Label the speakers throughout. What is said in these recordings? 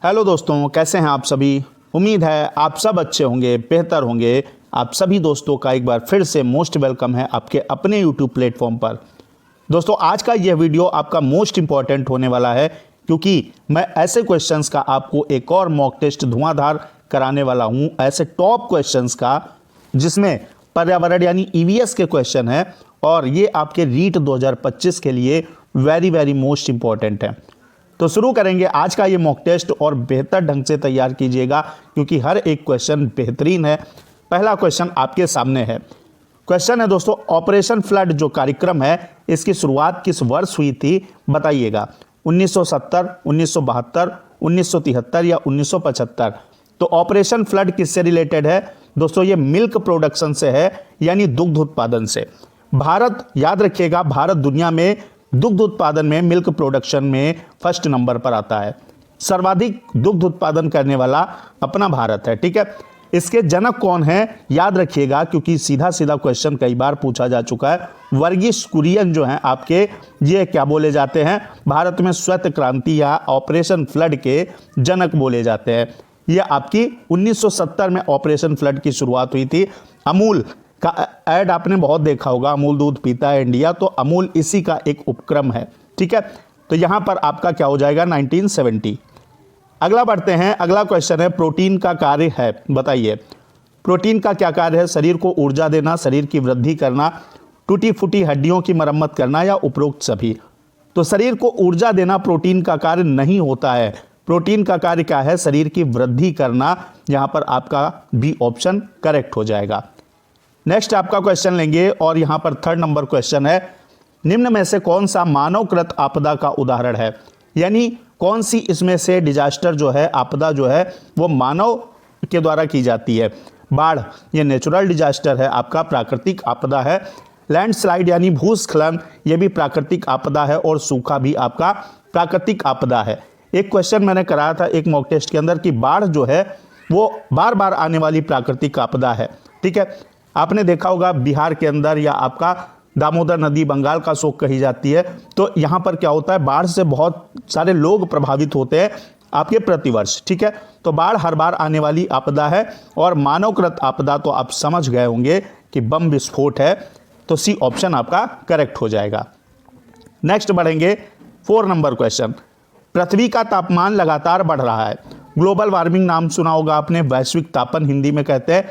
Speaker 1: Hello दोस्तों, कैसे हैं आप सभी। उम्मीद है आप सब अच्छे होंगे, बेहतर होंगे। आप सभी दोस्तों का एक बार फिर से मोस्ट वेलकम है आपके अपने यूट्यूब प्लेटफॉर्म पर। दोस्तों, आज का यह वीडियो आपका मोस्ट इंपॉर्टेंट होने वाला है, क्योंकि मैं ऐसे क्वेश्चंस का आपको एक और मॉक टेस्ट धुआंधार कराने वाला हूं, ऐसे टॉप क्वेश्चंस का जिसमें पर्यावरण यानी ईवीएस के क्वेश्चन है, और ये आपके रीट 2025 के लिए वेरी वेरी मोस्ट इंपॉर्टेंट है। तो शुरू करेंगे आज का ये मॉक टेस्ट, और बेहतर ढंग से तैयार कीजिएगा क्योंकि हर एक क्वेश्चन बेहतरीन है। पहला क्वेश्चन आपके सामने है। क्वेश्चन है दोस्तों, ऑपरेशन फ्लड जो कार्यक्रम है इसकी शुरुआत किस वर्ष हुई थी, बताइएगा। 1970, 1972, 1973 या 1975। तो ऑपरेशन फ्लड किससे रिलेटेड है दोस्तों? ये मिल्क प्रोडक्शन से है, यानी दुग्ध उत्पादन से। भारत, याद रखिएगा, भारत दुनिया में दुग्ध उत्पादन में, मिल्क प्रोडक्शन में फर्स्ट नंबर पर आता है। सर्वाधिक दुग्ध उत्पादन करने वाला अपना भारत है, ठीक है। इसके जनक कौन है याद रखिएगा, क्योंकि सीधा सीधा क्वेश्चन कई बार पूछा जा चुका है। वर्गीस कुरियन जो हैं आपके, ये क्या बोले जाते हैं? भारत में श्वेत क्रांति या ऑपरेशन फ्लड के जनक बोले जाते हैं। ये आपकी 1970 में ऑपरेशन फ्लड की शुरुआत हुई थी। अमूल का ऐड आपने बहुत देखा होगा, अमूल दूध पीता है इंडिया, तो अमूल इसी का एक उपक्रम है, ठीक है। तो यहां पर आपका क्या हो जाएगा? 1970। अगला बढ़ते हैं। अगला क्वेश्चन है, प्रोटीन का कार्य है, बताइए। प्रोटीन का क्या कार्य है? शरीर को ऊर्जा देना, शरीर की वृद्धि करना, टूटी फूटी हड्डियों की मरम्मत करना, या उपरोक्त सभी। तो शरीर को ऊर्जा देना प्रोटीन का कार्य नहीं होता है। प्रोटीन का कार्य क्या है? शरीर की वृद्धि करना। यहां पर आपका बी ऑप्शन करेक्ट हो जाएगा। नेक्स्ट आपका क्वेश्चन लेंगे, और यहां पर थर्ड नंबर क्वेश्चन है, निम्न में से कौन सा मानवकृत आपदा का उदाहरण है? यानी कौन सी इसमें से डिजास्टर जो है, आपदा जो है, वो मानव के द्वारा की जाती है? बाढ़, ये नेचुरल डिजास्टर है, आपका प्राकृतिक आपदा है। लैंडस्लाइड यानी भूस्खलन, ये भी प्राकृतिक आपदा है। और सूखा भी आपका प्राकृतिक आपदा है। एक क्वेश्चन मैंने कराया था एक मॉक टेस्ट के अंदर कि बाढ़ जो है वो बार बार आने वाली प्राकृतिक आपदा है, ठीक है। आपने देखा होगा बिहार के अंदर, या आपका दामोदर नदी बंगाल का शोक कही जाती है। तो यहाँ पर क्या होता है, बाढ़ से बहुत सारे लोग प्रभावित होते हैं आपके प्रतिवर्ष, ठीक है। तो बाढ़ हर बार आने वाली आपदा है। और मानवकृत आपदा तो आप समझ गए होंगे कि बम विस्फोट है। तो सी ऑप्शन आपका करेक्ट हो जाएगा। नेक्स्ट बढ़ेंगे, 4 नंबर क्वेश्चन। पृथ्वी का तापमान लगातार बढ़ रहा है। ग्लोबल वार्मिंग नाम सुना होगा आपने, वैश्विक तापन हिंदी में कहते हैं।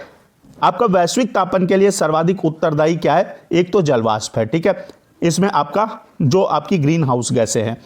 Speaker 1: आपका वैश्विक तापन के लिए सर्वाधिक उत्तरदायी क्या है? एक तो जलवाष्प है, ठीक है। इसमें आपका जो आपकी ग्रीन हाउस गैसें हैं।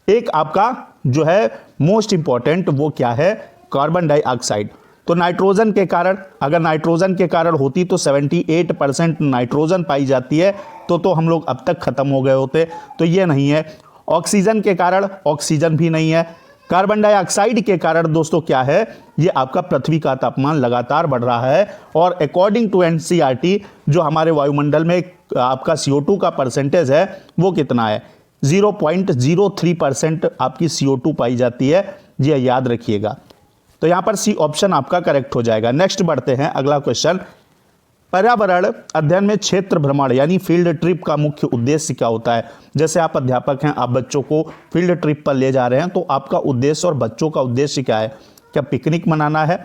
Speaker 1: एक आपका जो है मोस्ट इंपॉर्टेंट, वो क्या है? Carbon dioxide. तो नाइट्रोजन के कारण, अगर नाइट्रोजन के कारण होती तो 78% नाइट्रोजन पाई जाती है, तो हम लोग अब तक खत्म हो गए होते। तो ये नहीं है। ऑक्सीजन के कारण, ऑक्सीजन भी नहीं है। कार्बन डाइऑक्साइड के कारण दोस्तों क्या है? ये आपका पृथ्वी का तापमान लगातार बढ़ रहा है। और अकॉर्डिंग टू एनसीईआरटी, जो हमारे वायुमंडल में आपका CO2 का परसेंटेज है वो कितना है? 0.03% आपकी CO2 पाई जाती है, ये याद रखिएगा। तो यहाँ पर सी ऑप्शन आपका करेक्ट हो जाएगा। नेक्स्ट बढ़ते हैं। अगला क्वेश्चन, पर्यावरण अध्ययन में क्षेत्र भ्रमण यानी फील्ड ट्रिप का मुख्य उद्देश्य क्या होता है? जैसे आप अध्यापक हैं, आप बच्चों को फील्ड ट्रिप पर ले जा रहे हैं, तो आपका उद्देश्य और बच्चों का उद्देश्य क्या है? क्या पिकनिक मनाना है?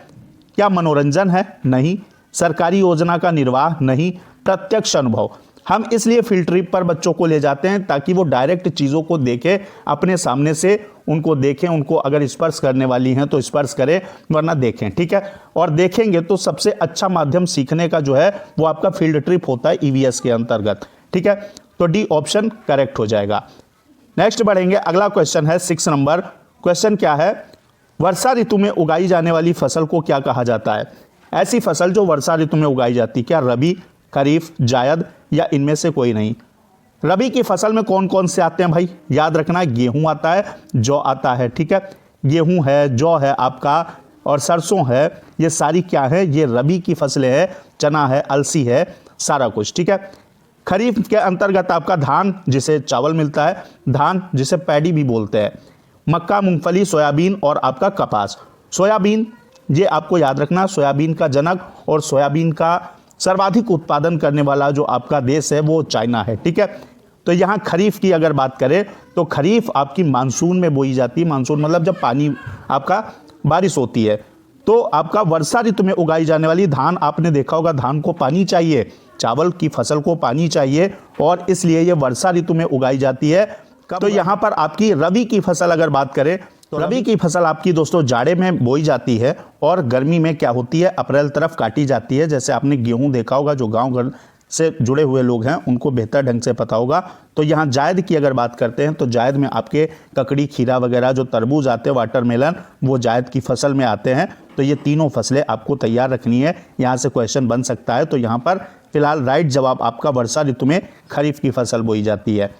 Speaker 1: क्या मनोरंजन है? नहीं। सरकारी योजना का निर्वाह? नहीं। प्रत्यक्ष अनुभव। हम इसलिए फील्ड ट्रिप पर बच्चों को ले जाते हैं ताकि वो डायरेक्ट चीज़ों को देखें, अपने सामने से उनको देखें, उनको अगर स्पर्श करने वाली हैं तो स्पर्श करें, वरना देखें, ठीक है। और देखेंगे तो सबसे अच्छा माध्यम सीखने का जो है वो आपका फील्ड ट्रिप होता है ईवीएस के अंतर्गत, ठीक है। तो डी ऑप्शन करेक्ट हो जाएगा। नेक्स्ट बढ़ेंगे। अगला क्वेश्चन है 6 नंबर। क्वेश्चन क्या है? वर्षा ऋतु में उगाई जाने वाली फसल को क्या कहा जाता है? ऐसी फसल जो वर्षा ऋतु में उगाई जाती, क्या रबी, खरीफ, जायद, या इनमें से कोई नहीं? रबी की फसल में कौन कौन से आते हैं भाई? याद रखना, गेहूं आता है, जौ आता है, ठीक है। गेहूं है, जौ है आपका, और सरसों है। ये सारी क्या है? ये रबी की फसलें हैं। चना है, अलसी है, सारा कुछ, ठीक है। खरीफ के अंतर्गत आपका धान, जिसे चावल मिलता है, धान जिसे पैडी भी बोलते हैं, मक्का, मूंगफली, सोयाबीन और आपका कपास। सोयाबीन, ये आपको याद रखना, सोयाबीन का जनक और सोयाबीन का सर्वाधिक उत्पादन करने वाला जो आपका देश है वो चाइना है, ठीक है। तो यहाँ खरीफ की अगर बात करें तो खरीफ आपकी मानसून में बोई जाती है। मानसून मतलब जब पानी आपका बारिश होती है। तो आपका वर्षा ऋतु में उगाई जाने वाली धान, आपने देखा होगा धान को पानी चाहिए, चावल की फसल को पानी चाहिए और इसलिए ये वर्षा ऋतु में उगाई जाती है। तो यहाँ पर आपकी रबी की फसल अगर बात करें तो रबी की फसल आपकी दोस्तों जाड़े में बोई जाती है और गर्मी में क्या होती है, अप्रैल तरफ काटी जाती है। जैसे आपने गेहूं देखा होगा, जो गांव घर से जुड़े हुए लोग हैं उनको बेहतर ढंग से पता होगा। तो यहाँ जायद की अगर बात करते हैं तो जायद में आपके ककड़ी, खीरा वगैरह जो तरबूज आते हैं, वाटरमेलन, वो जायद की फसल में आते हैं। तो ये तीनों फसलें आपको तैयार रखनी है, यहाँ से क्वेश्चन बन सकता है। तो यहाँ पर फिलहाल राइट जवाब आपका वर्षा ऋतु में खरीफ की फसल बोई जाती है।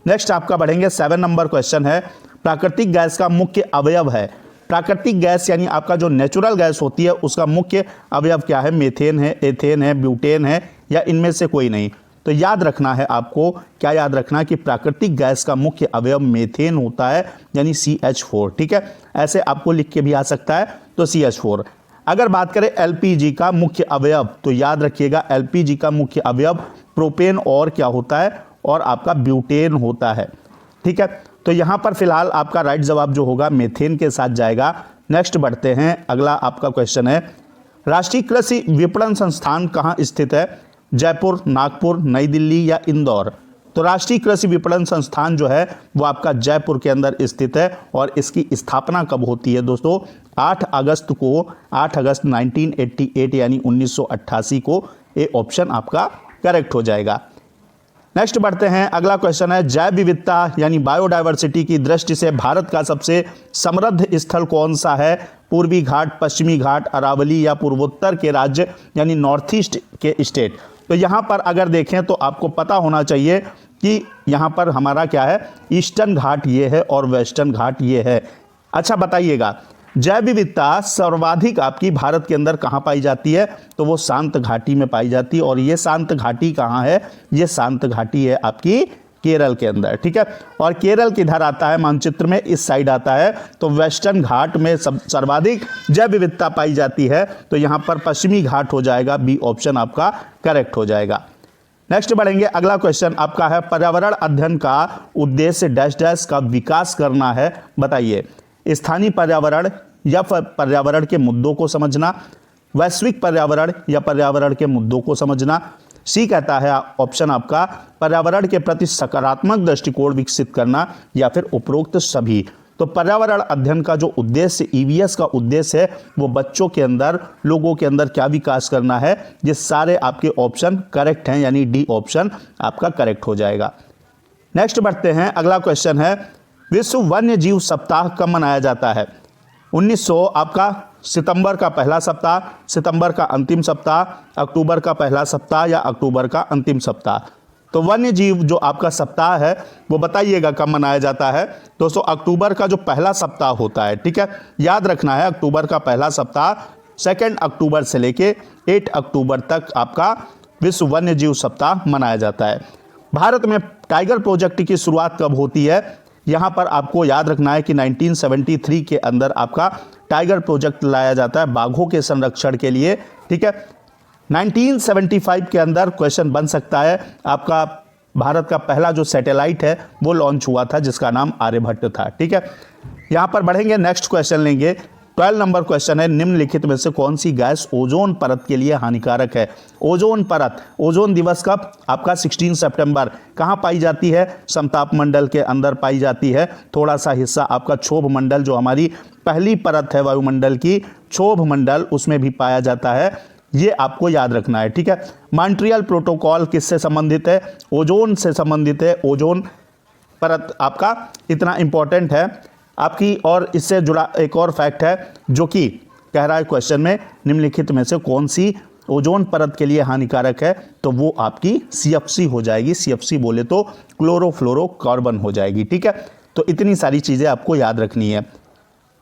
Speaker 1: नेक्स्ट आपका बढ़ेंगे 7 नंबर क्वेश्चन है, प्राकृतिक गैस का मुख्य अवयव है। प्राकृतिक गैस यानी आपका जो नेचुरल गैस होती है उसका मुख्य अवयव क्या है? मेथेन है, एथेन है, ब्यूटेन है या इनमें से कोई नहीं। तो याद रखना है आपको, क्या याद रखना कि प्राकृतिक गैस का मुख्य अवयव मेथेन होता है, यानी CH4। ठीक है, ऐसे आपको लिख के भी आ सकता है, तो CH4। अगर बात करें LPG का मुख्य अवयव, तो याद रखिएगा LPG का मुख्य अवयव प्रोपेन और क्या होता है, और आपका ब्यूटेन होता है। ठीक है, तो यहाँ पर फिलहाल आपका राइट जवाब जो होगा मेथेन के साथ जाएगा। नेक्स्ट बढ़ते हैं, अगला आपका क्वेश्चन है, राष्ट्रीय कृषि विपणन संस्थान कहाँ स्थित है? जयपुर, नागपुर, नई दिल्ली या इंदौर? तो राष्ट्रीय कृषि विपणन संस्थान जो है वो आपका जयपुर के अंदर स्थित है और इसकी स्थापना कब होती है दोस्तों? 8 अगस्त 1988 यानी 1988 को। ये ऑप्शन आपका करेक्ट हो जाएगा। नेक्स्ट बढ़ते हैं, अगला क्वेश्चन है, जैव विविधता यानी बायोडायवर्सिटी की दृष्टि से भारत का सबसे समृद्ध स्थल कौन सा है? पूर्वी घाट, पश्चिमी घाट, अरावली या पूर्वोत्तर के राज्य यानी नॉर्थ ईस्ट के स्टेट? तो यहाँ पर अगर देखें तो आपको पता होना चाहिए कि यहाँ पर हमारा क्या है, ईस्टर्न घाट ये है और वेस्टर्न घाट ये है। अच्छा बताइएगा, जैव विविधता सर्वाधिक आपकी भारत के अंदर कहाँ पाई जाती है? तो वो शांत घाटी में पाई जाती है। और ये शांत घाटी कहाँ है? ये शांत घाटी है आपकी केरल के अंदर। ठीक है, और केरल किधर आता है मानचित्र में? इस साइड आता है। तो वेस्टर्न घाट में सर्वाधिक जैव विविधता पाई जाती है। तो यहाँ पर पश्चिमी घाट हो जाएगा, बी ऑप्शन आपका करेक्ट हो जाएगा। नेक्स्ट बढ़ेंगे, अगला क्वेश्चन आपका है, पर्यावरण अध्ययन का उद्देश्य डैश डैश का विकास करना है, बताइए। स्थानीय पर्यावरण या पर्यावरण के मुद्दों को समझना, वैश्विक पर्यावरण या पर्यावरण के मुद्दों को समझना। सी कहता है ऑप्शन आपका पर्यावरण के प्रति सकारात्मक दृष्टिकोण विकसित करना या फिर उपरोक्त सभी। तो पर्यावरण अध्ययन का जो उद्देश्य EVS का उद्देश्य है वो बच्चों के अंदर, लोगों के अंदर क्या विकास करना है। ये सारे आपके ऑप्शन करेक्ट हैं, यानी डी ऑप्शन आपका करेक्ट हो जाएगा। नेक्स्ट बढ़ते हैं, अगला क्वेश्चन है, विश्व वन्य जीव सप्ताह कब मनाया जाता है? 1900 आपका सितंबर का पहला सप्ताह, सितंबर का अंतिम सप्ताह, अक्टूबर का पहला सप्ताह या अक्टूबर का अंतिम सप्ताह? तो वन्य जीव जो आपका सप्ताह है वो बताइएगा कब मनाया जाता है। दोस्तों अक्टूबर का जो पहला सप्ताह होता है, ठीक है, याद रखना है अक्टूबर का पहला सप्ताह 2 अक्टूबर से लेके 8 अक्टूबर तक आपका विश्व वन्य जीव सप्ताह मनाया जाता है। भारत में टाइगर प्रोजेक्ट की शुरुआत कब होती है? यहाँ पर आपको याद रखना है कि 1973 के अंदर आपका टाइगर प्रोजेक्ट लाया जाता है बाघों के संरक्षण के लिए। ठीक है, 1975 के अंदर क्वेश्चन बन सकता है, आपका भारत का पहला जो सैटेलाइट है वो लॉन्च हुआ था जिसका नाम आर्यभट्ट था। ठीक है, यहाँ पर बढ़ेंगे, नेक्स्ट क्वेश्चन लेंगे। 12 नंबर क्वेश्चन है, निम्नलिखित में से कौन सी गैस ओजोन परत के लिए हानिकारक है? ओजोन परत, ओजोन दिवस कब? आपका 16 सितंबर। कहाँ पाई जाती है? समताप मंडल के अंदर पाई जाती है। थोड़ा सा हिस्सा आपका क्षोभ मंडल, जो हमारी पहली परत है वायुमंडल की, क्षोभ मंडल, उसमें भी पाया जाता है। ये आपको याद रखना है। ठीक है, मॉन्ट्रियल प्रोटोकॉल किससे संबंधित है? ओजोन से संबंधित है। ओजोन परत आपका इतना इंपॉर्टेंट है आपकी। और इससे जुड़ा एक और फैक्ट है जो कि कह रहा है क्वेश्चन में, निम्नलिखित में से कौन सी ओजोन परत के लिए हानिकारक है? तो वो आपकी CFC हो जाएगी। CFC बोले तो क्लोरोफ्लोरोकार्बन हो जाएगी। ठीक है, तो इतनी सारी चीज़ें आपको याद रखनी है।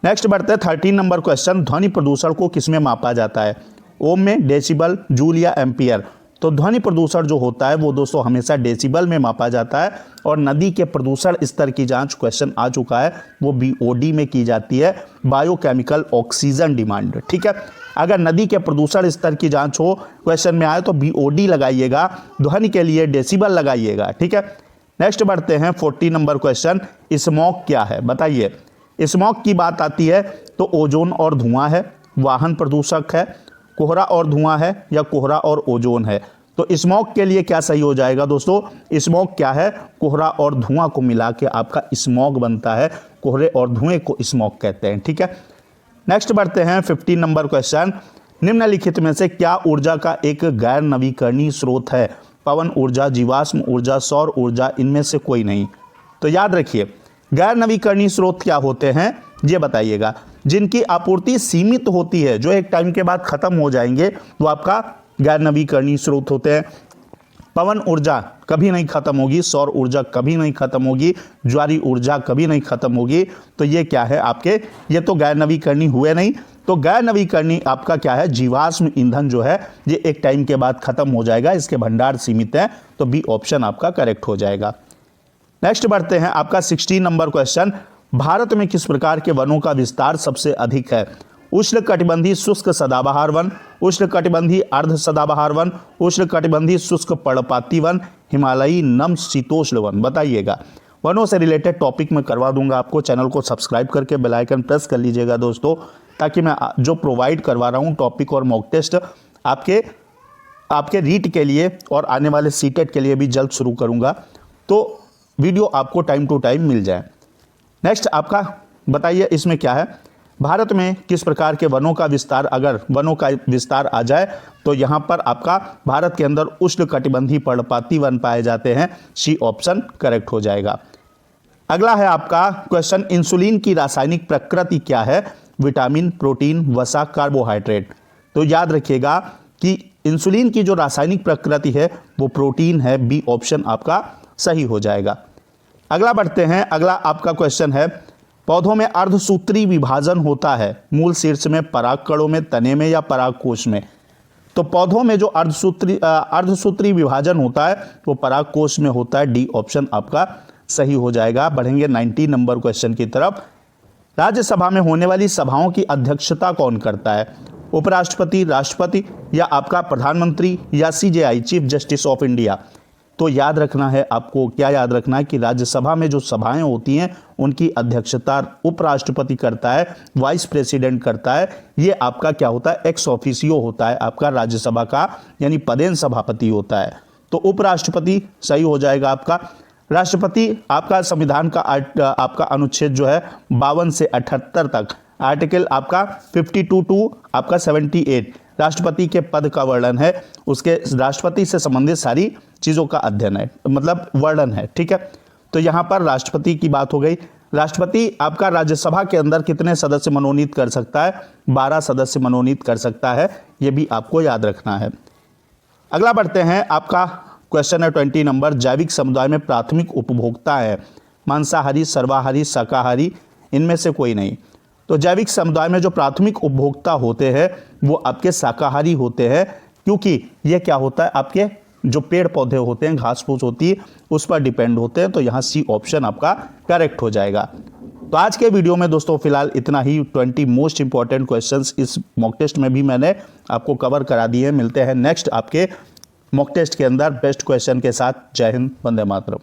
Speaker 1: नेक्स्ट बढ़ते हैं 13 नंबर क्वेश्चन, ध्वनि प्रदूषण को किसमें मापा जाता है? ओम में, डेसिबल, जूल या एम्पियर? तो ध्वनि प्रदूषण जो होता है वो दोस्तों हमेशा डेसिबल में मापा जाता है। और नदी के प्रदूषण स्तर की जांच, क्वेश्चन आ चुका है, वो BOD में की जाती है, बायोकेमिकल ऑक्सीजन डिमांड। ठीक है, अगर नदी के प्रदूषण स्तर की जांच हो, क्वेश्चन में आए तो BOD लगाइएगा, ध्वनि के लिए डेसिबल लगाइएगा। ठीक है, नेक्स्ट बढ़ते हैं 14 नंबर क्वेश्चन, स्मॉग क्या है? बताइए। स्मॉग की बात आती है तो ओजोन और धुआं है, वाहन प्रदूषक है, कोहरा और धुआं है, या कोहरा और ओजोन है। तो स्मॉग के लिए क्या सही हो जाएगा दोस्तों? स्मॉग क्या है? कोहरा और धुआं को मिला के आपका स्मॉग बनता है, कोहरे और धुएं को स्मॉग कहते हैं। ठीक है, नेक्स्ट बढ़ते हैं 15 नंबर क्वेश्चन। निम्नलिखित में से क्या ऊर्जा का एक गैर नवीकरणीय स्रोत है? पवन ऊर्जा, जीवाश्म ऊर्जा, सौर ऊर्जा, इनमें से कोई नहीं। तो याद रखिए, गैर नवीकरणीय स्रोत क्या होते हैं ये बताइएगा। जिनकी आपूर्ति सीमित होती है, जो एक टाइम के बाद खत्म हो जाएंगे, वो आपका गैर नवीकरणीय स्रोत होते हैं। पवन ऊर्जा कभी नहीं खत्म होगी, सौर ऊर्जा कभी नहीं खत्म होगी, ज्वारी ऊर्जा कभी नहीं खत्म होगी। तो ये क्या है आपके? ये तो गैर नवीकरणीय हुए नहीं। तो गैर नवीकरणीय आपका क्या है? जीवाश्म ईंधन जो है ये एक टाइम के बाद खत्म हो जाएगा, इसके भंडार सीमित हैं। तो बी ऑप्शन आपका करेक्ट हो जाएगा। नेक्स्ट बढ़ते हैं आपका 16 नंबर क्वेश्चन। भारत में किस प्रकार के वनों का विस्तार सबसे अधिक है? उष्णकटिबंधीय शुष्क सदाबहार वन, उष्णकटिबंधीय अर्ध सदाबहार वन, उष्णकटिबंधीय शुष्क पर्णपाती वन, हिमालयी नम शीतोष्ण वन। बताइएगा। वनों से रिलेटेड टॉपिक मैं करवा दूंगा आपको। चैनल को सब्सक्राइब करके बेल आइकन प्रेस कर लीजिएगा दोस्तों, ताकि मैं जो प्रोवाइड करवा रहा हूँ टॉपिक और मॉक टेस्ट आपके रीट के लिए और आने वाले सीटेट के लिए भी जल्द शुरू करूँगा, तो वीडियो आपको टाइम टू टाइम मिल जाए। नेक्स्ट आपका बताइए, इसमें क्या है? भारत में किस प्रकार के वनों का विस्तार, अगर वनों का विस्तार आ जाए तो यहाँ पर आपका भारत के अंदर उष्णकटिबंधीय पर्णपाती वन पाए जाते हैं। सी ऑप्शन करेक्ट हो जाएगा। अगला है आपका क्वेश्चन, इंसुलिन की रासायनिक प्रकृति क्या है? विटामिन, प्रोटीन, वसा, कार्बोहाइड्रेट। तो याद रखिएगा कि इंसुलिन की जो रासायनिक प्रकृति है वो प्रोटीन है। बी ऑप्शन आपका सही हो जाएगा। अगला बढ़ते हैं। अगला आपका क्वेश्चन है, पौधों में अर्धसूत्री विभाजन होता है मूल शीर्ष में, परागकणों में, तने में, या परागकोश में? तो पौधों में जो अर्धसूत्री विभाजन होता है वो परागकोश में होता है। डी ऑप्शन आपका सही हो जाएगा। बढ़ेंगे 19 नंबर क्वेश्चन की तरफ। राज्यसभा में होने वाली सभाओं की अध्यक्षता कौन करता है? उपराष्ट्रपति, राष्ट्रपति, या आपका प्रधानमंत्री, या CJI chief justice of India? तो याद रखना है आपको, क्या याद रखना है कि राज्यसभा में जो सभाएं होती हैं उनकी अध्यक्षता उपराष्ट्रपति करता है, वाइस प्रेसिडेंट करता है। ये आपका क्या होता है? एक्स ऑफिसियो होता है आपका राज्यसभा का, यानी पदेन सभापति होता है। तो उपराष्ट्रपति सही हो जाएगा आपका। राष्ट्रपति आपका संविधान का आपका अनुच्छेद जो है 52 से 78 तक, आर्टिकल आपका 52 टू आपका 78 राष्ट्रपति के पद का वर्णन है। उसके राष्ट्रपति से संबंधित सारी चीज़ों का अध्ययन है, मतलब वर्णन है। ठीक है, तो यहाँ पर राष्ट्रपति की बात हो गई। राष्ट्रपति आपका राज्यसभा के अंदर कितने सदस्य मनोनीत कर सकता है? 12 सदस्य मनोनीत कर सकता है। ये भी आपको याद रखना है। अगला बढ़ते हैं। आपका क्वेश्चन है 20 नंबर। जैविक समुदाय में प्राथमिक उपभोक्ता है मांसाहारी, सर्वाहारी, शाकाहारी, इनमें से कोई नहीं। तो जैविक समुदाय में जो प्राथमिक उपभोक्ता होते हैं वो आपके शाकाहारी होते हैं, क्योंकि ये क्या होता है? आपके जो पेड़ पौधे होते हैं, घास फूस होती है, उस पर डिपेंड होते हैं। तो यहाँ सी ऑप्शन आपका करेक्ट हो जाएगा। तो आज के वीडियो में दोस्तों फिलहाल इतना ही। 20 मोस्ट इंपॉर्टेंट क्वेश्चंस इस मॉक टेस्ट में भी मैंने आपको कवर करा दिए। मिलते हैं नेक्स्ट आपके मॉक टेस्ट के अंदर बेस्ट क्वेश्चन के साथ। जय हिंद, वंदे मातरम।